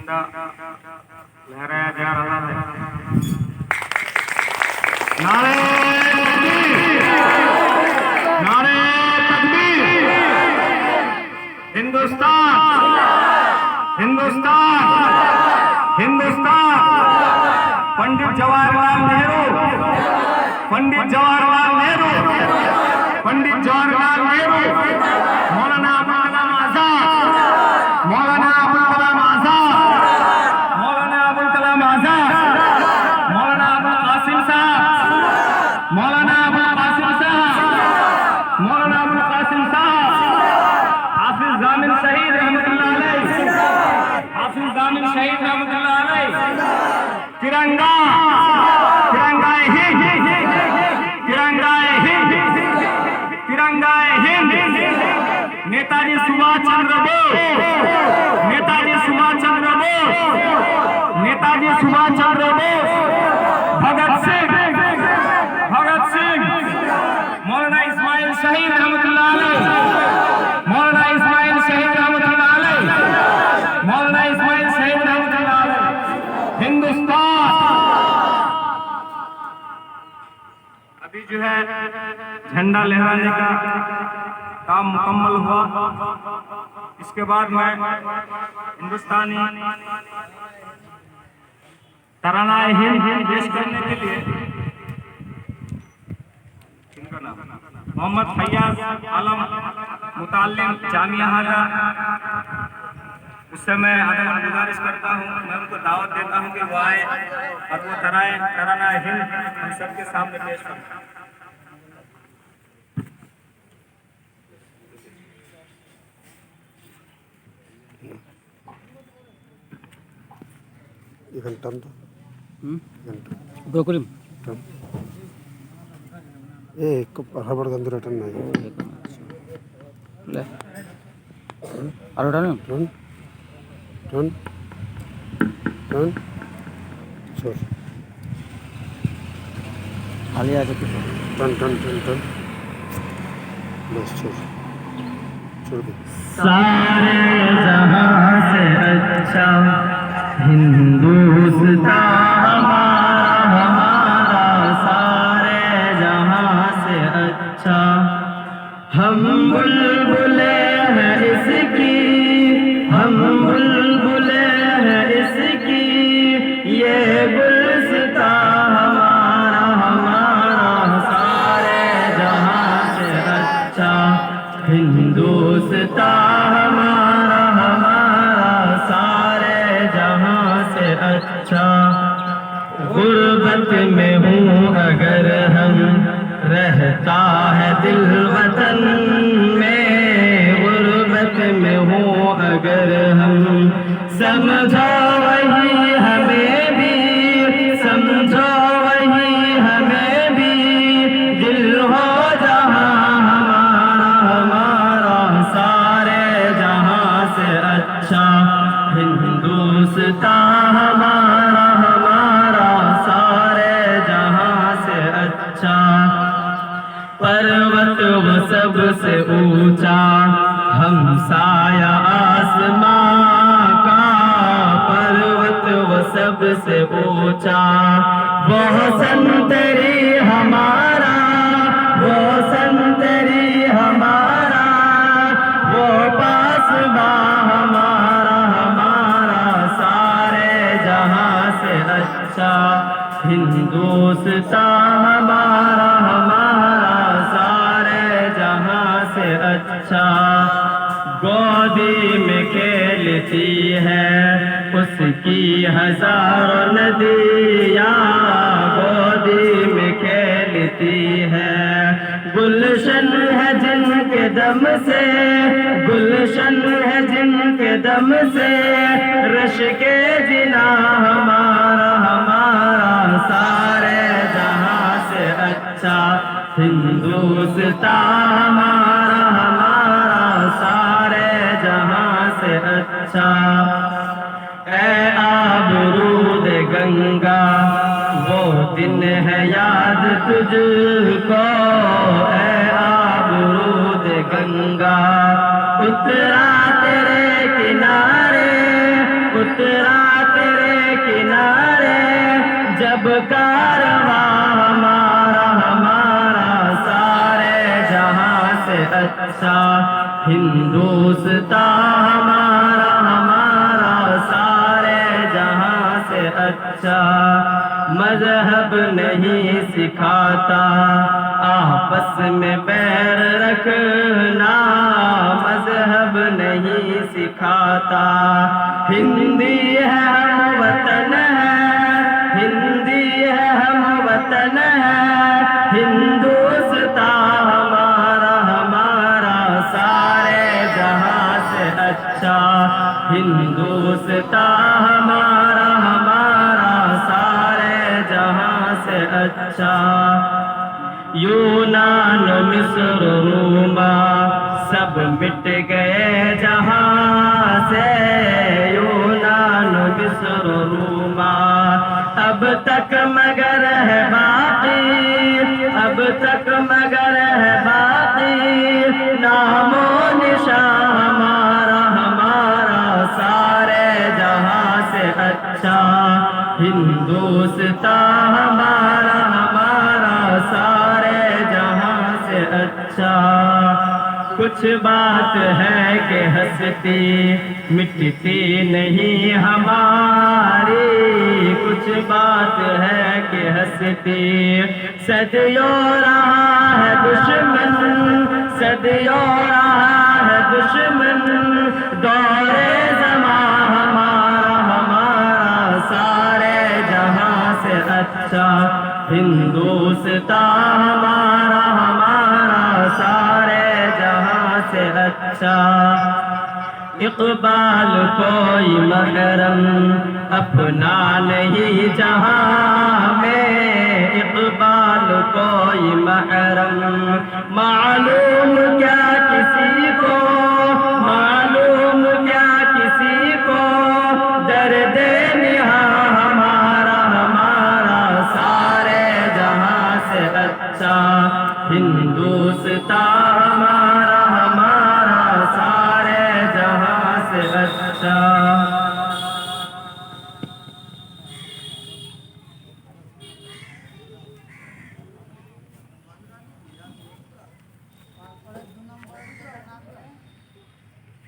झंडा लहराया जा रहा है। नारे तकबीर, नारे तकबीर। हिंदुस्तान, हिंदुस्तान, हिंदुस्तान। पंडित जवाहरलाल नेहरू, पंडित जवाहरलाल नेहरू, पंडित जवाहरलाल नेहरू, मौलाना अबुल कलाम आजाद, मौलाना अबुल कलाम आजाद, मौलाना अबुल कलाम आजाद, मौलाना अबुल कासिम साहब, मौलाना अबुल कासिम साहब, मौलाना अबुल कासिम साहब, हाफिज जामिल शहीद रहमतुल्लाह अलैह, हाफिज जामिल शहीद रहमतुल्लाह अलैह। तिरंगा, तिरंगाए हिंद, तिरंगाए हिंद, तिरंगाए हिंद। नेताजी सुभाष चंद्र बोस, नेताजी सुभाष चंद्र बोस, नेताजी सुभाष चंद्र बोस, भगत सिंह, भगत सिंह, मौलाना इस्माइल शहीद रहमतुल्लाह अलैह, मौलाना इस्माइल शहीद रहमतुल्लाह अलैह, मौलाना इस्माइल शहीद रहमतुल्लाह अलैह। हिंदुस्तान अभी जो है झंडा लहराने का काम मुकम्मल हुआ। इसके बाद मैं हिंदुस्तानी तराना हिंद पेश करने के लिए मोहम्मद फैयाज आलम मुताल्लिम जामिया हाजा, उससे मैं आदम गुजारिश करता हूँ, मैं उनको दावत देता हूँ कि वो आए और वो तराना हिंद हम सबके सामने पेश करें। सारे जहां से अच्छा हिंदुस्तान हमारा, सारे जहां से अच्छा। हम बुलबुले हैं इसकी, हम बुलबुले हैं इसकी, ये गुलसितां हमारा, हमारा सारे जहां से अच्छा हिंदुस्तान हमारा, हमारा सारे जहां से अच्छा। गुर्बत में हूँ अगर हम, रहता है दिल वतन में, गुर्बत में हूँ अगर हम, समझो वही हमें भी, समझो वही हमें भी, दिल हो जहाँ हमारा, हमारा सारे जहाँ से अच्छा हिंदुस्तान हमारा, हमारा सारे जहाँ से अच्छा। पर्वत वो सबसे ऊंचा, हम साया आसमां का, पर्वत वो सबसे ऊंचा, वो संतरी हमारा, वो संतरी हमारा, वो पासबा हमारा, हमारा सारे जहां से अच्छा हिंदुस्तान हमारा, हमारा सारे जहां से अच्छा। गोदी में खेलती है उसकी हजारों नदियाँ, गोदी में खेलती है, गुलशन है जिनके दम से, गुलशन है जिनके दम से, रश के जिना हमारा, हमारा सारे जहां से अच्छा हिंदुस्तान हमारा, हमारा सारे जहां से अच्छा। ऐ आबरूद गंगा वो दिन है याद तुझको, ऐ आबरूद गंगा उतरा तेरे किनारे, उतरा अच्छा हिंदुस्तान हमारा हमारा सारे जहां से अच्छा। मजहब नहीं सिखाता आपस में बैर रखना, मजहब नहीं सिखाता। हिंदी है हम वतन है, हिंदी है हम वतन है, हिंदुस्तान हमारा हमारा सारे जहां से अच्छा। हिंदुस्तान हमारा हमारा सारे जहां से अच्छा। यूनान मिस्र रोमा सब मिट गए जहां से, यूनान मिस्र रोमा अब तक मगर है बाकी, अब तक मगर है बाकी। नामो निशान हमारा हमारा सारे जहां से अच्छा। हिंदुस्तान हमारा हमारा सारे जहां से अच्छा। कुछ बात है कि हंसती मिटती नहीं हमारी, कुछ बात है कि हंसती सदियों रहा है दुश्मन, सदियों रहा है दुश्मन। दौरे ज़मां हमारा हमारा सारे जहां से अच्छा। हिंदुस्तान हमारा हमारा सारे जहां से अच्छा। इक़बाल कोई महरम अपना नहीं जहां में, इक़बाल कोई महरम मालूम क्या किसी को, मालूम क्या किसी को। दर्द निहा हमारा हमारा सारे जहां से अच्छा। हिंदू